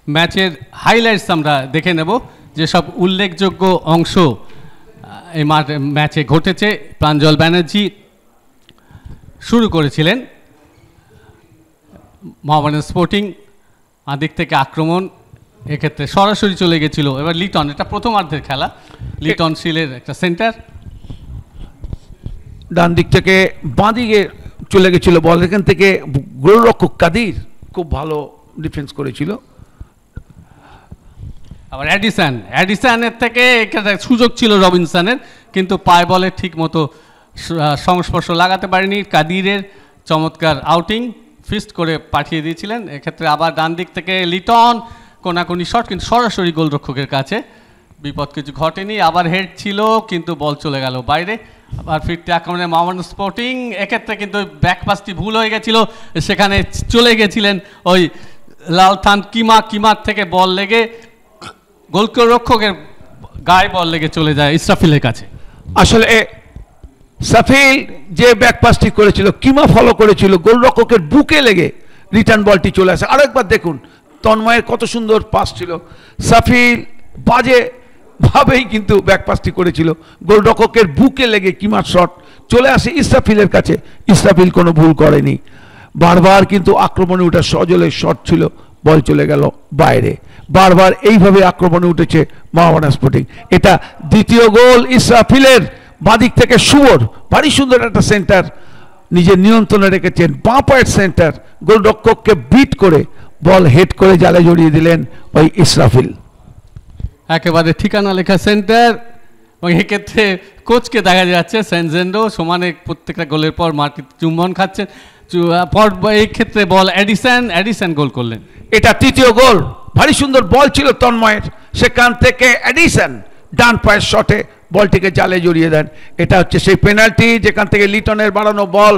ম্যাচের হাইলাইটস আমরা দেখে নেব, যেসব উল্লেখযোগ্য অংশ এই ম্যাচে ঘটেছে। প্রাঞ্জল ব্যানার্জি শুরু করেছিলেন, মোহামেডান স্পোর্টিং দিক থেকে আক্রমণ, এক্ষেত্রে সরাসরি চলে গেছিল। এবার লিটন, এটা প্রথমার্ধের খেলা, লিটন শিলের একটা সেন্টার, ডান দিক থেকে বাঁ দিকে চলে গেছিল বল, এখান থেকে গোলরক্ষক কাদির খুব ভালো ডিফেন্স করেছিল। আবার অ্যাডিসনের থেকে সুযোগ ছিল রবিনসনের, কিন্তু পায় বলে ঠিক মতো সংস্পর্শ লাগাতে পারেনি। কাদিরের চমৎকার আউটিং, ফিস্ট করে পাঠিয়ে দিয়েছিলেন। এক্ষেত্রে আবার ডান দিক থেকে লিটন কোনাকুনি শট, কিন্তু সরাসরি গোলরক্ষকের কাছে, বিপদ কিছু ঘটেনি। আবার হেড ছিল কিন্তু বল চলে গেল বাইরে। আবার ফিরতে আক্রমণে মোহামেডান স্পোর্টিং, এক্ষেত্রে কিন্তু ব্যাকপাসটি ভুল হয়ে গেছিল, সেখানে চলে গেছিলেন ওই লালথান কিমার থেকে বল লেগে গোলরক্ষকের গায়ে বল লেগে চলে যায় ইসরাফিলের কাছে। আসলে সাফিল যে ব্যাকপাসটি করেছিল, কিমা ফলো করেছিল, গোলরক্ষকের বুকে লেগে রিটার্ন বলটি চলে আসে। আরেকবার দেখুন তন্ময়ের কত সুন্দর পাস ছিল, সাফিল বাজে ভাবেই কিন্তু ব্যাকপাসটি করেছিল, গোলরক্ষকের বুকে লেগে কিমার শট চলে আসে ইসরাফিলের কাছে। ইসরাফিল কোনো ভুল করেনি, বারবার কিন্তু আক্রমণে ওঠা সজলের শট ছিল, বল চলে গেল বাইরে। বারবার এইভাবে আক্রমণে উঠেছে মোহামেডান স্পোর্টিং। এটা দ্বিতীয় গোল ইসরাফিলের। বাদিক থেকে শুভর ভারী সুন্দর একটা সেন্টার নিজের নিয়ন্ত্রণে রেখেছেন, বাঁ পায়ের সেন্টার, গোলরক্ষককে বিট করে বল হেড করে জালে জড়িয়ে দিলেন ওই ইসরাফিল। একেবারে ঠিকানা লেখা সেন্টার, এবং এক্ষেত্রে কোচকে দেখা যাচ্ছে সেনজেন্ডো সমানে প্রত্যেকটা গোলের পর মাটি চুম্বন খাচ্ছেন। এই ক্ষেত্রে বল অ্যাডিসন গোল করলেন। এটা তৃতীয় গোল, ভারী সুন্দর বল ছিল তন্ময়ের, সেখান থেকে অ্যাডিসন ডান পায়ের শটে বলটিকে জালে জড়িয়ে দেন। এটা হচ্ছে সেই পেনাল্টি যেখান থেকে লিটনের বাড়ানো বল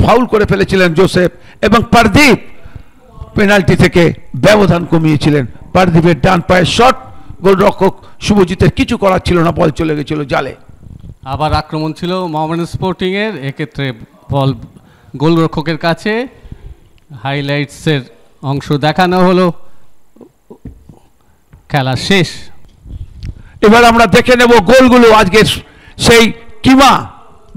ফাউল করে ফেলেছিলেন জোসেফ, এবং পারদীপ পেনাল্টি থেকে ব্যবধান কমিয়েছিলেন। পারদীপের ডান পায়ের শট, গোলরক্ষক শুভজিতের কিছু করার ছিল না, বল চলে গেছিল জালে। আবার আক্রমণ ছিল মোহামেডান স্পোর্টিং এর, এক্ষেত্রে বল গোলরক্ষকের কাছে। হাইলাইটসের অংশ দেখানো হলো, খেলা শেষ। এবার আমরা দেখে নেব গোলগুলো। আজকের সেই কিমা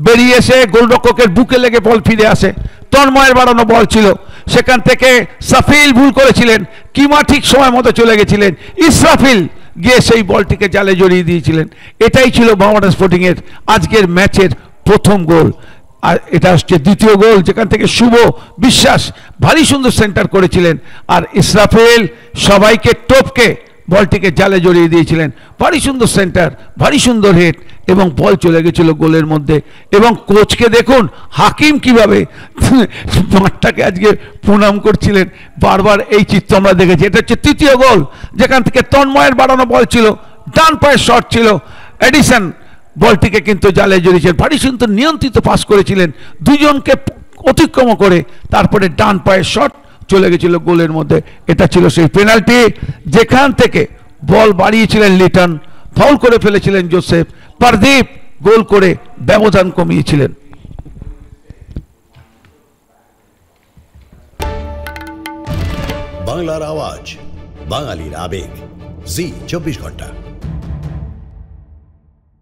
বেরিয়ে এসে গোলরক্ষকের বুকে লেগে বল ফিরে আসে, তন্ময়ের বাড়ানো বল ছিল, সেখান থেকে সাফিল ভুল করেছিলেন, কিমা ঠিক সময় মতো চলে গেছিলেন, ইসরাফিল গিয়ে সেই বলটিকে জালে জড়িয়ে দিয়েছিলেন। এটাই ছিল মোহামেডান স্পোর্টিং এর আজকের ম্যাচের প্রথম গোল। আর এটা হচ্ছে দ্বিতীয় গোল, যেখান থেকে শুভ বিশ্বাস ভারী সুন্দর সেন্টার করেছিলেন, আর ইসরাফিল সবাইকে টপকে বলটিকে জালে জড়িয়ে দিয়েছিলেন। ভারী সুন্দর সেন্টার, ভারী সুন্দর হেড, এবং বল চলে গেছিল গোলের মধ্যে। এবং কোচকে দেখুন হাকিম কিভাবে মাঠটাকে আজকে প্রণাম করছিলেন, বারবার এই চিত্র আমরা দেখেছি। এটা হচ্ছে তৃতীয় গোল, যেখান থেকে তন্ময়ের বাড়ানো বল ছিল, ডান পায়ের শট ছিল, এডিসন বলটিকে কিন্তু জালে জড়িয়েছিলেন, ভারী সুন্দর নিয়ন্ত্রিত পাস করেছিলেন, দুজনকে অতিক্রম করে তারপরে ডান পায়ের শট চলে গেছিল গোলের মধ্যে। এটা ছিল সেই পেনাল্টি যেখান থেকে বল বাড়িয়েছিলেন লিটন, ফাউল করে ফেলেছিলেন জোসেফ, পারদীপ গোল করে ব্যবধান কমিয়েছিলেন। বাংলার আওয়াজ, বাঙালির আবেগ, জি 24 ঘন্টা।